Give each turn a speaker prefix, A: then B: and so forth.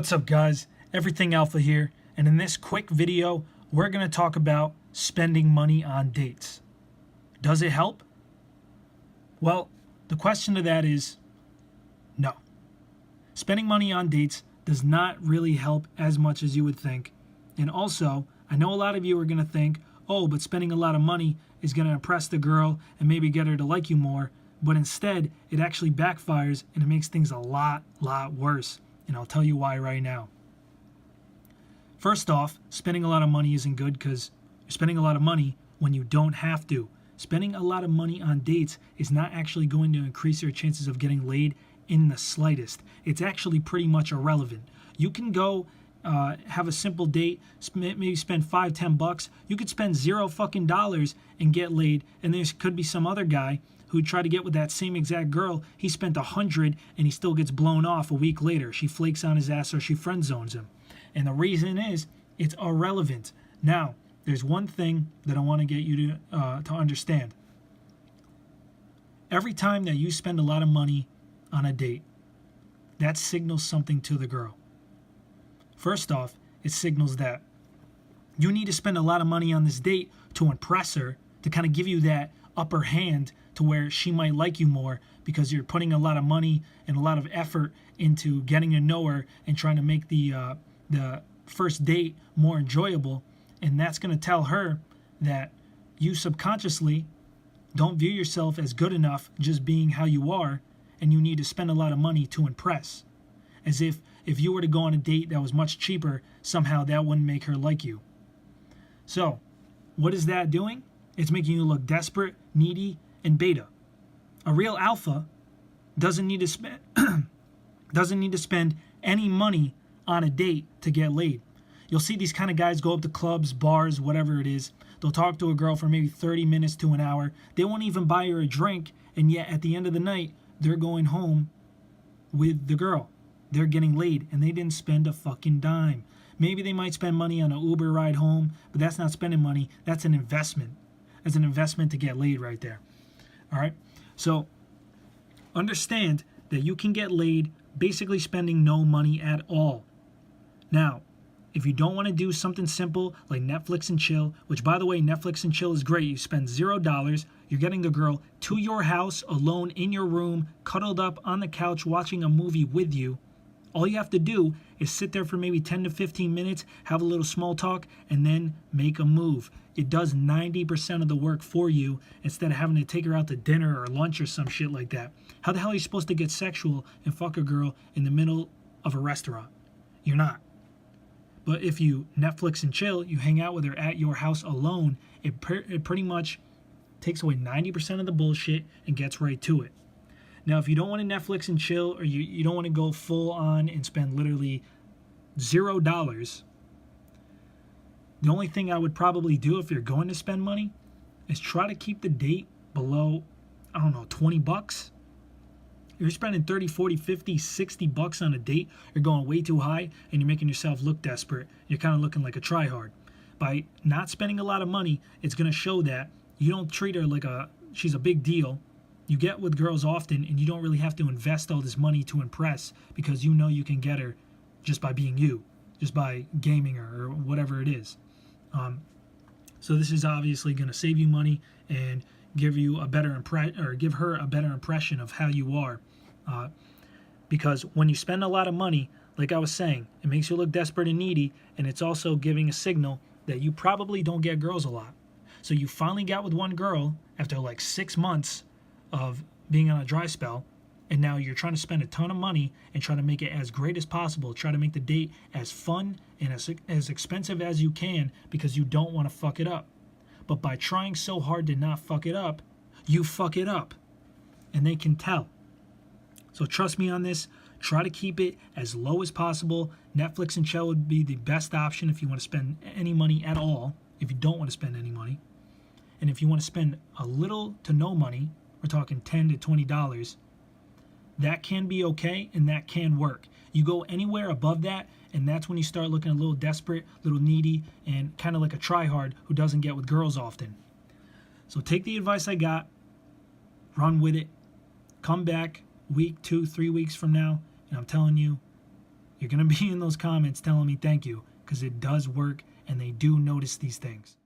A: What's up guys, Everything Alpha here, and in this quick video we're going to talk about spending money on dates. Does it help? Well, the question to that is no. Spending money on dates does not really help as much as you would think. And also, I know a lot of you are going to think, oh, but spending a lot of money is going to impress the girl and maybe get her to like you more, but instead it actually backfires and it makes things a lot worse. And I'll tell you why right now. First off, spending a lot of money isn't good because you're spending a lot of money when you don't have to. Spending a lot of money on dates is not actually going to increase your chances of getting laid in the slightest. It's actually pretty much irrelevant. You can go have a simple date, maybe spend $5-10. You could spend $0 and get laid, and there could be some other guy who tried to get with that same exact girl. He spent $100 and he still gets blown off a week later. She flakes on his ass or she friend zones him. And the reason is it's irrelevant. Now, there's one thing that I want to get you to understand. Every time that you spend a lot of money on a date, that signals something to the girl. First off, it signals that you need to spend a lot of money on this date to impress her, to kind of give you that upper hand to where she might like you more because you're putting a lot of money and a lot of effort into getting to know her and trying to make the first date more enjoyable. And that's going to tell her that you subconsciously don't view yourself as good enough just being how you are, and you need to spend a lot of money to impress. As if you were to go on a date that was much cheaper, somehow that wouldn't make her like you. So, what is that doing? It's making you look desperate, needy, and beta. A real alpha doesn't need to spend any money on a date to get laid. You'll see these kind of guys go up to clubs, bars, whatever it is. They'll talk to a girl for maybe 30 minutes to an hour. They won't even buy her a drink, and yet at the end of the night, they're going home with the girl. They're getting laid, and they didn't spend a fucking dime. Maybe they might spend money on an Uber ride home, but that's not spending money. That's an investment. That's an investment to get laid right there. All right? So understand that you can get laid basically spending no money at all. Now, if you don't want to do something simple like Netflix and chill, which by the way, Netflix and chill is great. You spend $0. You're getting the girl to your house alone in your room, cuddled up on the couch watching a movie with you. All you have to do is sit there for maybe 10 to 15 minutes, have a little small talk, and then make a move. It does 90% of the work for you instead of having to take her out to dinner or lunch or some shit like that. How the hell are you supposed to get sexual and fuck a girl in the middle of a restaurant? You're not. But if you Netflix and chill, you hang out with her at your house alone, it pretty much takes away 90% of the bullshit and gets right to it. Now, if you don't want to Netflix and chill, or you don't want to go full on and spend literally $0, the only thing I would probably do if you're going to spend money is try to keep the date below, I don't know, $20. If you're spending 30, 40, 50, $60 on a date, you're going way too high and you're making yourself look desperate. You're kind of looking like a tryhard. By not spending a lot of money, it's going to show that you don't treat her like she's a big deal. You get with girls often and you don't really have to invest all this money to impress because you know you can get her just by being you, just by gaming her or whatever it is. So this is obviously going to save you money and give you a better give her a better impression of how you are. Because when you spend a lot of money, like I was saying, it makes you look desperate and needy, and it's also giving a signal that you probably don't get girls a lot. So you finally got with one girl after like 6 months of being on a dry spell, and now you're trying to spend a ton of money and try to make it as great as possible, try to make the date as fun and as expensive as you can because you don't want to fuck it up. But by trying so hard to not fuck it up, you fuck it up, and they can tell. So trust me on this. Try to keep it as low as possible. Netflix and chill would be the best option if you want to spend any money at all, if you don't want to spend any money. And if you want to spend a little to no money, we're talking $10 to $20, that can be okay and that can work. You go anywhere above that, and that's when you start looking a little desperate, a little needy, and kind of like a tryhard who doesn't get with girls often. So take the advice I got, run with it, come back week, 2, 3 weeks from now, and I'm telling you, you're going to be in those comments telling me thank you, because it does work and they do notice these things.